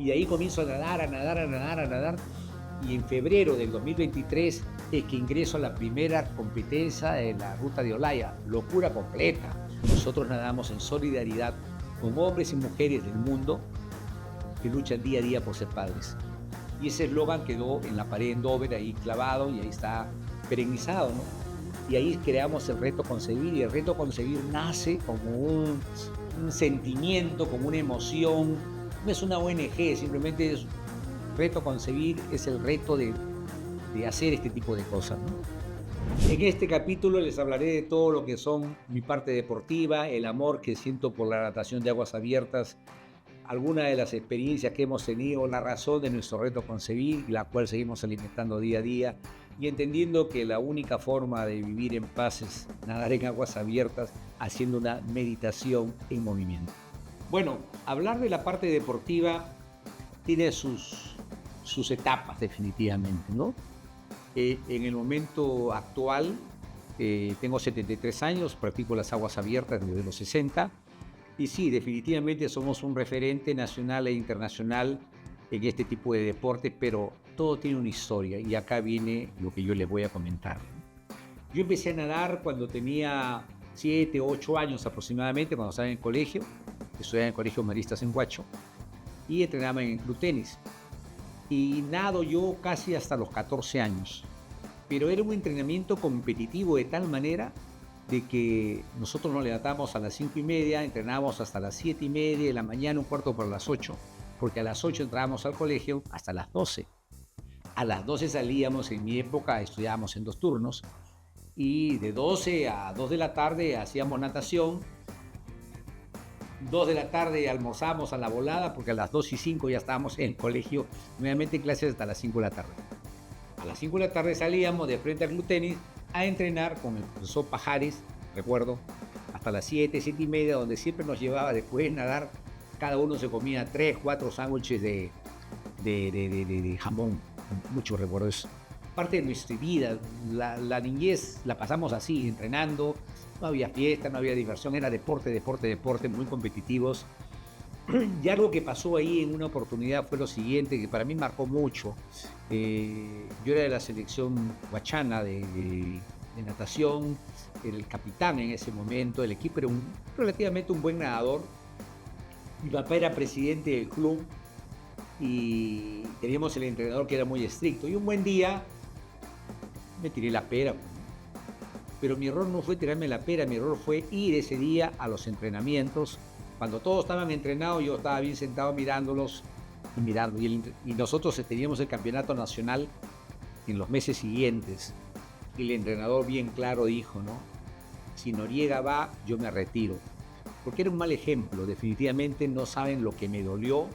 Y de ahí comienzo a nadar, a nadar, a nadar, a nadar. Y en febrero del 2023 es que ingreso a la primera competencia de la ruta de Olaya. Locura completa. Nosotros nadamos en solidaridad con hombres y mujeres del mundo que luchan día a día por ser padres. Y ese eslogan quedó en la pared en Dover, ahí clavado, y ahí está perennizado, ¿no? Y ahí creamos el Reto Concebir, y el Reto Concebir nace como un sentimiento, como una emoción. No es una ONG, simplemente es Reto Concebir, es el reto de hacer este tipo de cosas, ¿no? En este capítulo les hablaré de todo lo que son mi parte deportiva, el amor que siento por la natación de aguas abiertas, algunas de las experiencias que hemos tenido, la razón de nuestro Reto Concebir, la cual seguimos alimentando día a día, y entendiendo que la única forma de vivir en paz es nadar en aguas abiertas haciendo una meditación en movimiento. Bueno, hablar de la parte deportiva tiene sus etapas definitivamente, ¿no? En el momento actual tengo 73 años, practico las aguas abiertas desde los 60. Y sí, definitivamente somos un referente nacional e internacional en este tipo de deportes, pero todo tiene una historia y acá viene lo que yo les voy a comentar. Yo empecé a nadar cuando tenía 7, 8 años aproximadamente, cuando estaba en el colegio. Estudiaba en el Colegio Maristas en Huacho y entrenaba en el club tenis. Y nado yo casi hasta los 14 años, pero era un entrenamiento competitivo de tal manera de que nosotros nos levantamos a las 5:30, entrenábamos hasta las 7:30 de la mañana, un cuarto para las 8, porque a las 8 entrábamos al colegio hasta las 12. A las 12 salíamos, en mi época estudiábamos en 2 turnos, y de 12 a 2 de la tarde hacíamos natación. 2 de la tarde almorzamos a la volada, porque a las 2:05 ya estábamos en el colegio, nuevamente en clases hasta las 5 de la tarde. A las 5 de la tarde salíamos de frente al club tenis a entrenar con el profesor Pajares, recuerdo, hasta las 7, 7:30, donde siempre nos llevaba después de nadar, cada uno se comía 3, 4 sándwiches de jamón, mucho recuerdo eso. Parte de nuestra vida, la niñez la pasamos así, entrenando, no había fiesta, no había diversión, era deporte, deporte, deporte, muy competitivos. Y algo que pasó ahí en una oportunidad fue lo siguiente, que para mí marcó mucho. Yo era de la selección huachana de natación, el capitán en ese momento, el equipo era relativamente un buen nadador. Mi papá era presidente del club y teníamos el entrenador que era muy estricto. Y un buen día me tiré la pera, pero mi error no fue tirarme la pera, mi error fue ir ese día a los entrenamientos. Cuando todos estaban entrenados, yo estaba bien sentado mirándolos y mirando. Y nosotros teníamos el campeonato nacional en los meses siguientes. Y el entrenador bien claro dijo, ¿no? Si Noriega va, yo me retiro. Porque era un mal ejemplo. Definitivamente no saben lo que me dolió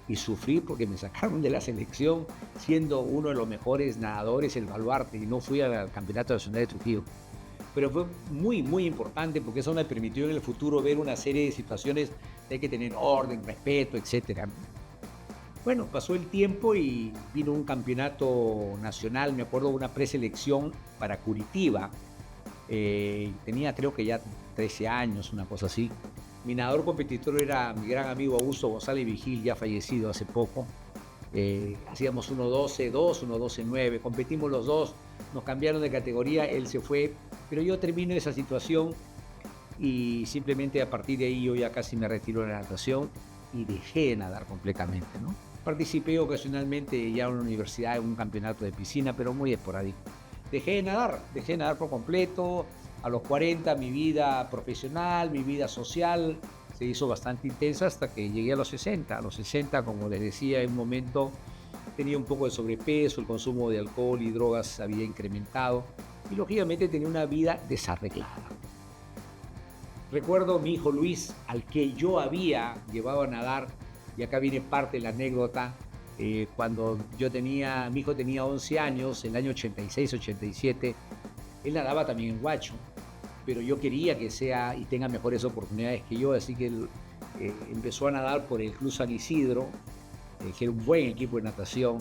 y sufrí porque me sacaron de la selección siendo uno de los mejores nadadores, el baluarte, y no fui al campeonato nacional de Trujillo. Pero fue muy, muy importante porque eso me permitió en el futuro ver una serie de situaciones de hay que tener orden, respeto, etc. Bueno, pasó el tiempo y vino un campeonato nacional, me acuerdo de una preselección para Curitiba. Tenía creo que ya 13 años, una cosa así. Mi nadador competidor era mi gran amigo Augusto González Vigil, ya fallecido hace poco. Hacíamos 1:12.2, 1:12.9, competimos los dos, nos cambiaron de categoría, él se fue, pero yo termino esa situación y simplemente a partir de ahí yo ya casi me retiro de la natación y dejé de nadar completamente, ¿no? Participé ocasionalmente ya en la universidad en un campeonato de piscina, pero muy esporádico. Dejé de nadar por completo. A los 40 mi vida profesional, mi vida social se hizo bastante intensa hasta que llegué a los 60. A los 60, como les decía, en un momento tenía un poco de sobrepeso, el consumo de alcohol y drogas había incrementado y lógicamente tenía una vida desarreglada. Recuerdo a mi hijo Luis, al que yo había llevado a nadar, y acá viene parte de la anécdota, cuando mi hijo tenía 11 años, en el año 86, 87, él nadaba también en Huacho, pero yo quería que sea y tenga mejores oportunidades que yo, así que él empezó a nadar por el Club San Isidro, que era un buen equipo de natación.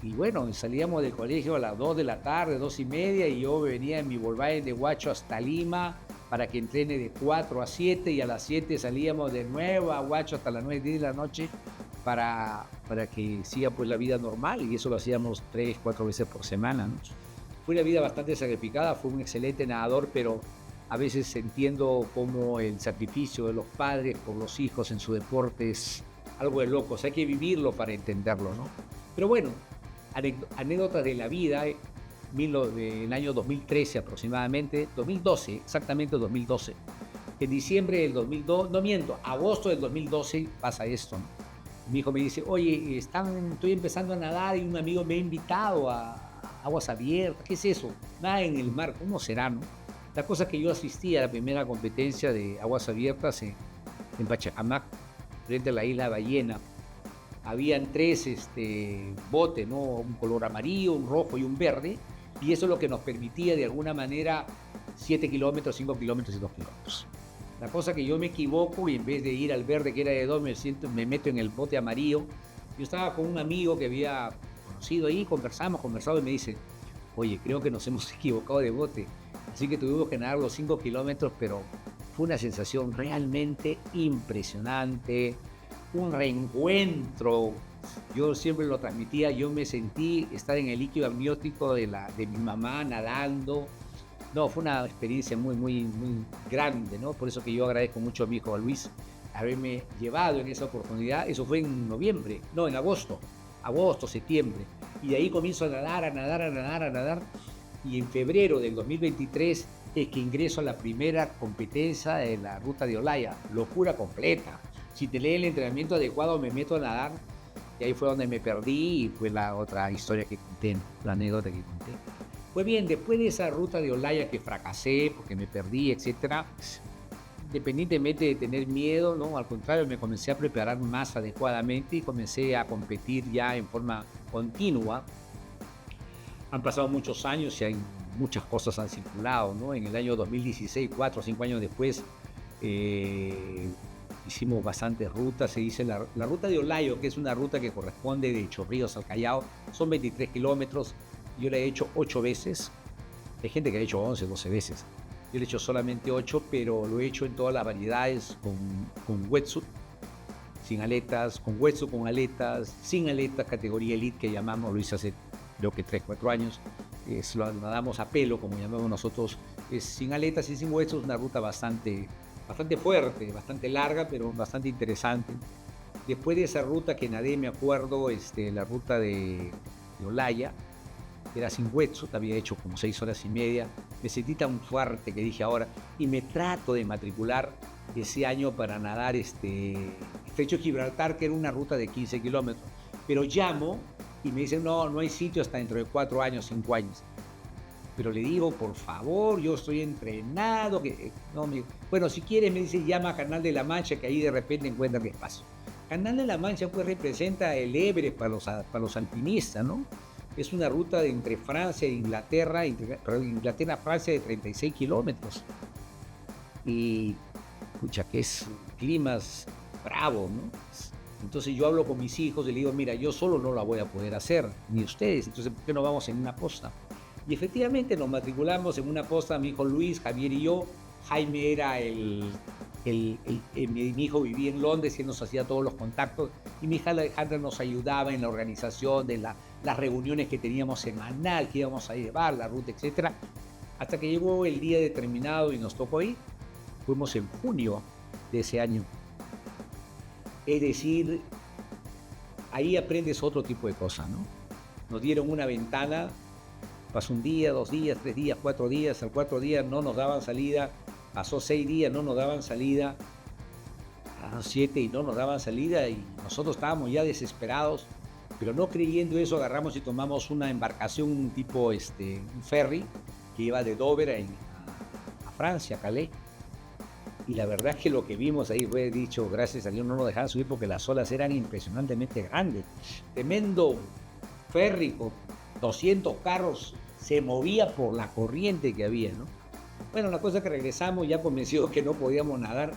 Y bueno, salíamos del colegio a las 2 de la tarde, 2:30, y yo venía en mi Volkswagen de Huacho hasta Lima para que entrene de 4 a 7, y a las 7 salíamos de nuevo a Huacho hasta las 9, 10 de la noche para que siga pues la vida normal, y eso lo hacíamos 3, 4 veces por semana, ¿no? Fue una vida bastante sacrificada, fue un excelente nadador, pero a veces entiendo cómo el sacrificio de los padres por los hijos en su deporte es algo de locos, hay que vivirlo para entenderlo, ¿no? Pero bueno, anécdotas de la vida, el año 2013 aproximadamente, 2012, exactamente 2012. En diciembre del 2002, no miento, agosto del 2012 pasa esto, ¿no? Mi hijo me dice, oye, estoy empezando a nadar y un amigo me ha invitado a aguas abiertas. ¿Qué es eso? Nada en el mar, ¿cómo será, no? La cosa es que yo asistí a la primera competencia de aguas abiertas en Pachacamac, frente a la isla Ballena. Habían 3 botes, ¿no? Un color amarillo, un rojo y un verde, y eso es lo que nos permitía de alguna manera 7 kilómetros, 5 kilómetros y 2 kilómetros. La cosa que yo me equivoco y en vez de ir al verde que era de 2, me meto en el bote amarillo. Yo estaba con un amigo que había conocido ahí, conversado y me dice, oye, creo que nos hemos equivocado de bote. Así que tuvimos que nadar los 5 kilómetros, pero fue una sensación realmente impresionante, un reencuentro. Yo siempre lo transmitía, yo me sentí estar en el líquido amniótico de mi mamá nadando. No, fue una experiencia muy, muy, muy grande, ¿no? Por eso que yo agradezco mucho a mi hijo Luis haberme llevado en esa oportunidad. Eso fue en noviembre, no, en agosto, septiembre. Y de ahí comienzo a nadar. Y en febrero del 2023 es que ingreso a la primera competencia de la ruta de Olaya. Locura completa. Si te leen el entrenamiento adecuado, me meto a nadar. Y ahí fue donde me perdí y fue la otra historia que conté, ¿no? La anécdota que conté. Pues bien, después de esa ruta de Olaya que fracasé porque me perdí, etcétera, independientemente de tener miedo, ¿no? Al contrario, me comencé a preparar más adecuadamente y comencé a competir ya en forma continua. Han pasado muchos años y hay muchas cosas han circulado, ¿no? En el año 2016, 4 o 5 años después, hicimos bastantes rutas. Se dice la ruta de Olayo, que es una ruta que corresponde de Chorrillos al Callao, son 23 kilómetros. Yo la he hecho 8 veces. Hay gente que ha hecho 11, 12 veces. Yo la he hecho solamente 8, pero lo he hecho en todas las variedades, con wetsuit, sin aletas, con wetsuit, con aletas, sin aletas, categoría elite que llamamos, lo hice hace creo que 3, 4 años. Lo nadamos a pelo, como llamamos nosotros, sin aletas y sin wetsuit, una ruta bastante fuerte, bastante larga, pero bastante interesante. Después de esa ruta que nadé, me acuerdo, la ruta de Olaya, era sin wetsuit, había hecho como 6 horas y media. Me sentí tan fuerte que dije ahora, y me trato de matricular ese año para nadar Estrecho de Gibraltar, que era una ruta de 15 kilómetros. Pero llamo y me dicen, no hay sitio hasta dentro de 4 años, 5 años. Pero le digo, por favor, yo estoy entrenado. Bueno, si quieres, me dice, llama a Canal de la Mancha, que ahí de repente encuentran espacio. Canal de la Mancha pues representa el Everest para los alpinistas, ¿no? Es una ruta entre Francia e Inglaterra, Francia, de 36 kilómetros. Y, pucha, que es climas bravos, ¿no? Entonces yo hablo con mis hijos y le digo, mira, yo solo no la voy a poder hacer, ni ustedes, entonces ¿por qué no vamos en una posta? Y efectivamente nos matriculamos en una posta, mi hijo Luis, Javier y yo. Jaime era mi hijo vivía en Londres y él nos hacía todos los contactos, y mi hija Alejandra nos ayudaba en la organización de las reuniones que teníamos semanal, que íbamos a llevar, la ruta, etc. Hasta que llegó el día determinado y nos tocó ir. Fuimos en junio de ese año. Es decir, ahí aprendes otro tipo de cosas, ¿no? Nos dieron una ventana, pasó un día, 2 días, 3 días, 4 días, al 4 días no nos daban salida, pasó 6 días, no nos daban salida, a 7 y no nos daban salida, y nosotros estábamos ya desesperados, pero no creyendo eso, agarramos y tomamos una embarcación, un tipo, un ferry, que iba de Dover a Francia, a Calais. Y la verdad es que lo que vimos ahí fue, dicho, gracias a Dios no nos dejaban subir porque las olas eran impresionantemente grandes. Tremendo ferry con 200 carros, se movía por la corriente que había, ¿no? Bueno, la cosa es que regresamos ya convencidos que no podíamos nadar,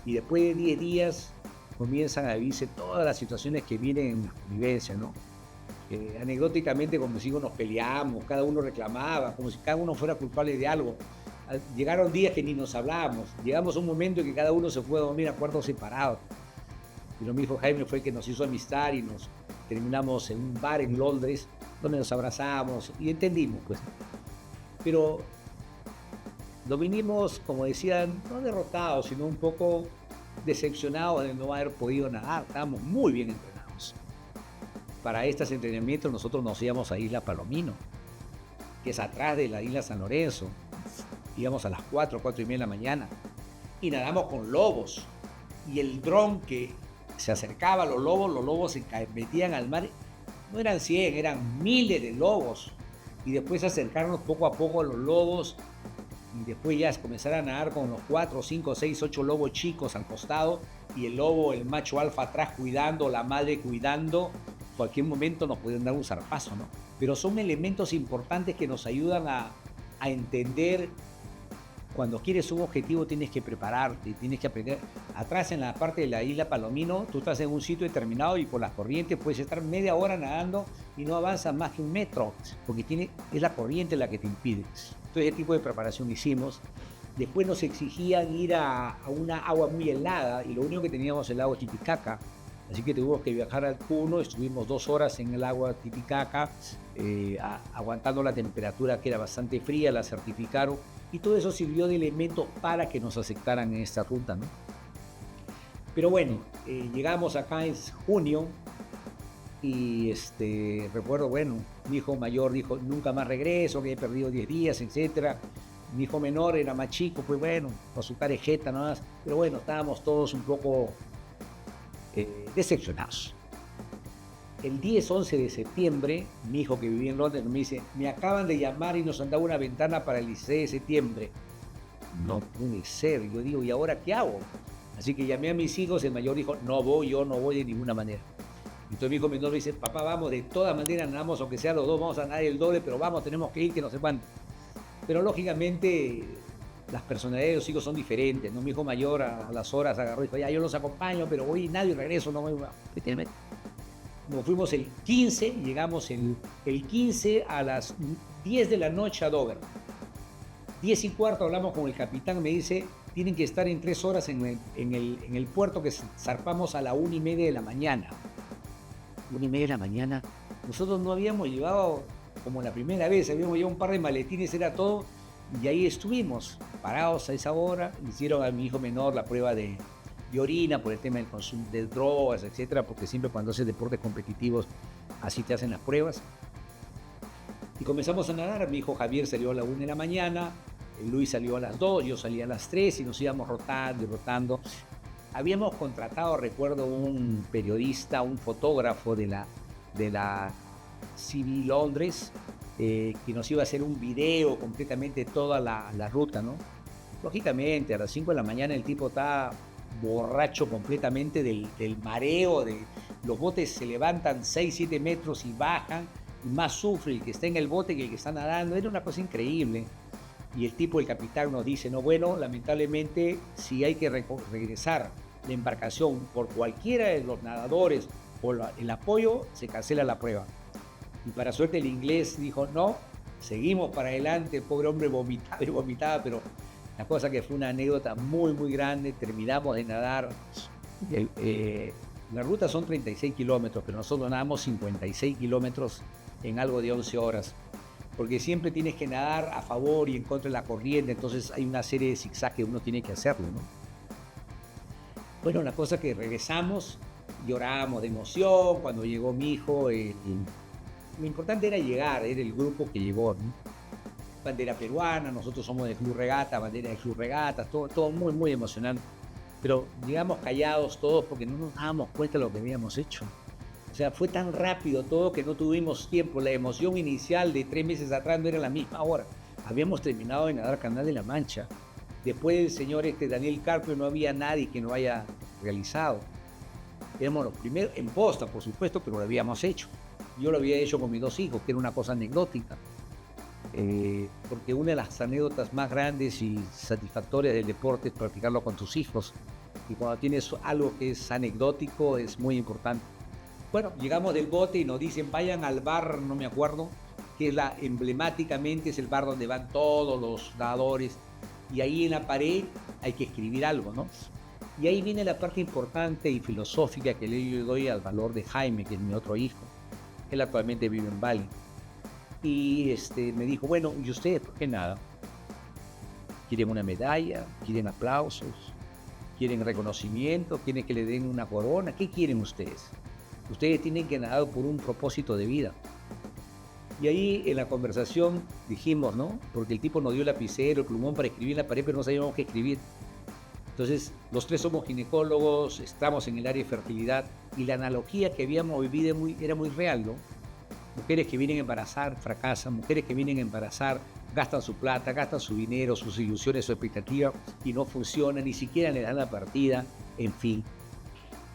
y después de 10 días comienzan a vivirse todas las situaciones que vienen en la convivencia, ¿no? Anecdóticamente, como si nos peleamos, cada uno reclamaba, como si cada uno fuera culpable de algo. Llegaron días que ni nos hablábamos, llegamos a un momento en que cada uno se fue a dormir a cuartos separados. Pero mi hijo Jaime fue el que nos hizo amistad y nos terminamos en un bar en Londres donde nos abrazamos y entendimos, pues. Pero lo vinimos, como decían, no derrotados, sino un poco decepcionados de no haber podido nadar. Estábamos muy bien entrenados. Para estos entrenamientos nosotros nos íbamos a Isla Palomino, que es atrás de la isla San Lorenzo. Íbamos a las 4:30 de la mañana y nadamos con lobos. Y el dron que se acercaba a los lobos se metían al mar. No eran 100, eran miles de lobos. Y después acercarnos poco a poco a los lobos y después ya comenzar a nadar con los 4, 5, 6, 8 lobos chicos al costado y el lobo, el macho alfa atrás cuidando, la madre cuidando. En cualquier momento nos pueden dar un zarpazo, ¿no? Pero son elementos importantes que nos ayudan a entender. Cuando quieres un objetivo tienes que prepararte, tienes que aprender. Atrás en la parte de la isla Palomino, tú estás en un sitio determinado y por las corrientes puedes estar media hora nadando y no avanzas más que 1 metro, porque es la corriente la que te impide. Entonces, ese tipo de preparación hicimos. Después nos exigían ir a una agua muy helada y lo único que teníamos el agua Titicaca. Así que tuvimos que viajar al Puno, estuvimos 2 horas en el agua Titicaca, aguantando la temperatura que era bastante fría, la certificaron y todo eso sirvió de elemento para que nos aceptaran en esta ruta, ¿no? Pero bueno, llegamos acá en junio y recuerdo, bueno, mi hijo mayor dijo nunca más regreso, que he perdido 10 días, etc. Mi hijo menor era más chico, pues bueno, con su carejeta nada más, pero bueno, estábamos todos un poco decepcionados. El 10-11 de septiembre, mi hijo que vivía en Londres me dice, me acaban de llamar y nos han dado una ventana para el 16 de septiembre. No puede ser. Yo digo, ¿y ahora qué hago? Así que llamé a mis hijos, el mayor dijo, no voy, yo no voy de ninguna manera. Entonces mi hijo menor me dice, papá, vamos, de todas maneras nadamos, aunque sea los dos, vamos a nadar el doble, pero vamos, tenemos que ir, que no sé cuánto. Pero lógicamente las personalidades de los hijos son diferentes, ¿no? Mi hijo mayor a las horas agarró y dijo, ya yo los acompaño, pero voy nadie regreso, no voy. Nos fuimos el 15, llegamos el 15 a las 10 de la noche a Dover. 10:15 hablamos con el capitán, me dice, tienen que estar en 3 horas en el puerto que zarpamos a la 1:30 de la mañana. 1:30 de la mañana. Nosotros no habíamos llevado, como la primera vez, habíamos llevado un par de maletines, era todo, y ahí estuvimos, parados a esa hora. Hicieron a mi hijo menor la prueba de orina por el tema del consumo de drogas, etcétera, porque siempre cuando haces deportes competitivos así te hacen las pruebas. Y comenzamos a nadar. Mi hijo Javier salió a la 1 de la mañana, Luis salió a las 2, yo salí a las 3 y nos íbamos rotando y rotando. Habíamos contratado, recuerdo, un periodista, un fotógrafo de la CB Londres, que nos iba a hacer un video completamente de toda la ruta, ¿no? Lógicamente, a las 5 de la mañana el tipo está borracho completamente del mareo, los botes se levantan 6-7 metros y bajan, y más sufre el que está en el bote que el que está nadando. Era una cosa increíble. Y el tipo, el capitán, nos dice, no, bueno, lamentablemente, si hay que regresar la embarcación por cualquiera de los nadadores o el apoyo, se cancela la prueba. Y para suerte el inglés dijo, no, seguimos para adelante. El pobre hombre vomitaba, pero la cosa que fue una anécdota muy, muy grande. Terminamos de nadar. La ruta son 36 kilómetros, pero nosotros nadamos 56 kilómetros en algo de 11 horas. Porque siempre tienes que nadar a favor y en contra de la corriente, entonces hay una serie de zigzags que uno tiene que hacerlo, ¿no? Bueno, la cosa que regresamos, lloramos de emoción cuando llegó mi hijo. Lo importante era llegar, era el grupo que llegó, ¿no? Bandera peruana, nosotros somos de Club Regata, bandera de Club Regatas, todo muy, muy emocionante. Pero llegamos callados todos porque no nos dábamos cuenta de lo que habíamos hecho. O sea, fue tan rápido todo que no tuvimos tiempo. La emoción inicial de 3 meses atrás no era la misma ahora. Habíamos terminado de nadar Canal de la Mancha. Después del señor Daniel Carpio no había nadie que no haya realizado. Éramos los primeros, en posta, por supuesto, pero lo habíamos hecho. Yo lo había hecho con mis 2 hijos, que era una cosa anecdótica. Porque una de las anécdotas más grandes y satisfactorias del deporte es practicarlo con tus hijos. Y cuando tienes algo que es anecdótico, es muy importante. Bueno, llegamos del bote y nos dicen, vayan al bar, no me acuerdo, que es emblemáticamente es el bar donde van todos los nadadores. Y ahí en la pared hay que escribir algo, ¿no? Y ahí viene la parte importante y filosófica que le doy al valor de Jaime, que es mi otro hijo. Él actualmente vive en Bali. Y me dijo, bueno, ¿y ustedes por qué nada? ¿Quieren una medalla? ¿Quieren aplausos? ¿Quieren reconocimiento? ¿Quieren que le den una corona? ¿Qué quieren ustedes? Ustedes tienen que nadar por un propósito de vida. Y ahí en la conversación dijimos, ¿no? Porque el tipo nos dio el lapicero, el plumón para escribir en la pared, pero no sabíamos qué escribir. Entonces, los tres somos ginecólogos, estamos en el área de fertilidad y la analogía que habíamos vivido era muy real, ¿no? Mujeres que vienen a embarazar fracasan, mujeres que vienen a embarazar gastan su plata, gastan su dinero, sus ilusiones, su expectativa y no funciona, ni siquiera le dan la partida, en fin.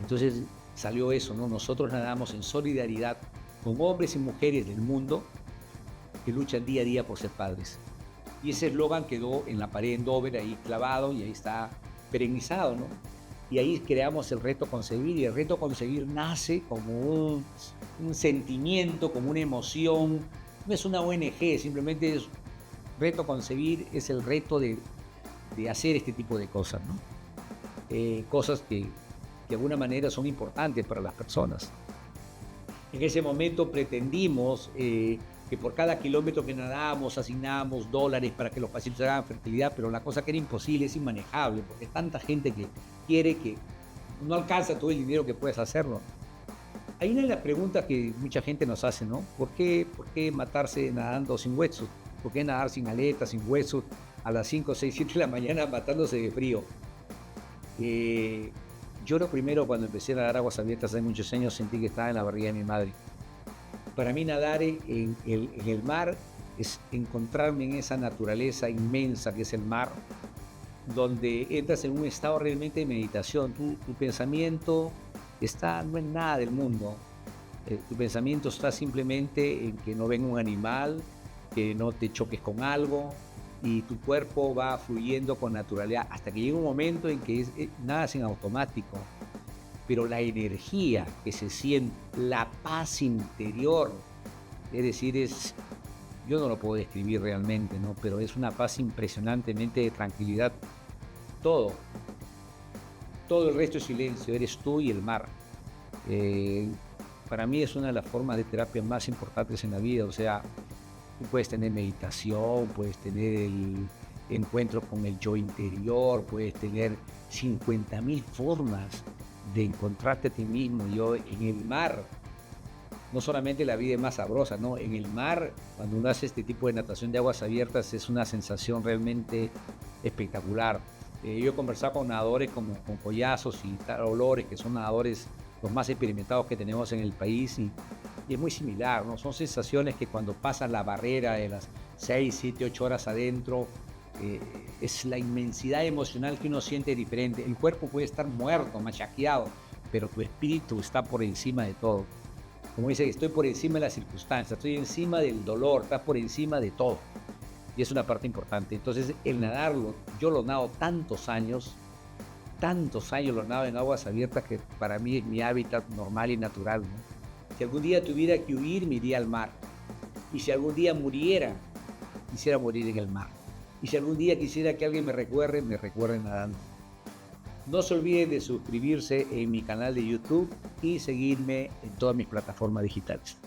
Entonces salió eso, ¿no? Nosotros nadamos en solidaridad con hombres y mujeres del mundo que luchan día a día por ser padres. Y ese eslogan quedó en la pared en Dover, ahí clavado, y ahí está perennizado, ¿no? Y ahí creamos el reto concebir, y el reto concebir nace como un sentimiento, como una emoción. No es una ONG, simplemente es reto concebir, es el reto de hacer este tipo de cosas, ¿no? Cosas que de alguna manera son importantes para las personas. En ese momento pretendimos que por cada kilómetro que nadamos asignábamos $, para que los pacientes hagan fertilidad, pero la cosa que era imposible, es inmanejable, porque tanta gente que quiere que no alcanza todo el dinero que puedes hacerlo. Hay una de las preguntas que mucha gente nos hace, ¿no? ¿Por qué matarse nadando sin huesos? ¿Por qué nadar sin aletas, sin huesos, a las 5, 6, 7 de la mañana matándose de frío? Yo lo primero, cuando empecé a nadar aguas abiertas hace muchos años, sentí que estaba en la barriga de mi madre. Para mí nadar en el mar es encontrarme en esa naturaleza inmensa que es el mar, donde entras en un estado realmente de meditación. Tu pensamiento no es nada del mundo. Tu pensamiento está simplemente en que no venga un animal, que no te choques con algo, y tu cuerpo va fluyendo con naturalidad hasta que llega un momento en que nada es en automático. Pero la energía que se siente, la paz interior, es decir, yo no lo puedo describir realmente, ¿no? Pero es una paz impresionantemente de tranquilidad. Todo el resto es silencio, eres tú y el mar. Para mí es una de las formas de terapia más importantes en la vida. O sea, tú puedes tener meditación, puedes tener el encuentro con el yo interior, puedes tener 50.000 formas de encontrarte a ti mismo. Yo en el mar, no solamente la vida es más sabrosa, ¿no? En el mar, cuando uno hace este tipo de natación de aguas abiertas, es una sensación realmente espectacular. Yo he conversado con nadadores como con Collazos y Olores, que son nadadores los más experimentados que tenemos en el país, y es muy similar, ¿no? Son sensaciones que cuando pasan la barrera de las 6, 7, 8 horas adentro, es la inmensidad emocional que uno siente diferente. El cuerpo puede estar muerto, machaqueado, pero tu espíritu está por encima de todo. Como dice, estoy por encima de las circunstancias, estoy encima del dolor, estás por encima de todo. Y es una parte importante. Entonces, el nadarlo, yo lo nado tantos años lo nado en aguas abiertas, que para mí es mi hábitat normal y natural, ¿no? Si algún día tuviera que huir, me iría al mar. Y si algún día muriera, quisiera morir en el mar. Y si algún día quisiera que alguien me recuerde nadando. No se olviden de suscribirse en mi canal de YouTube y seguirme en todas mis plataformas digitales.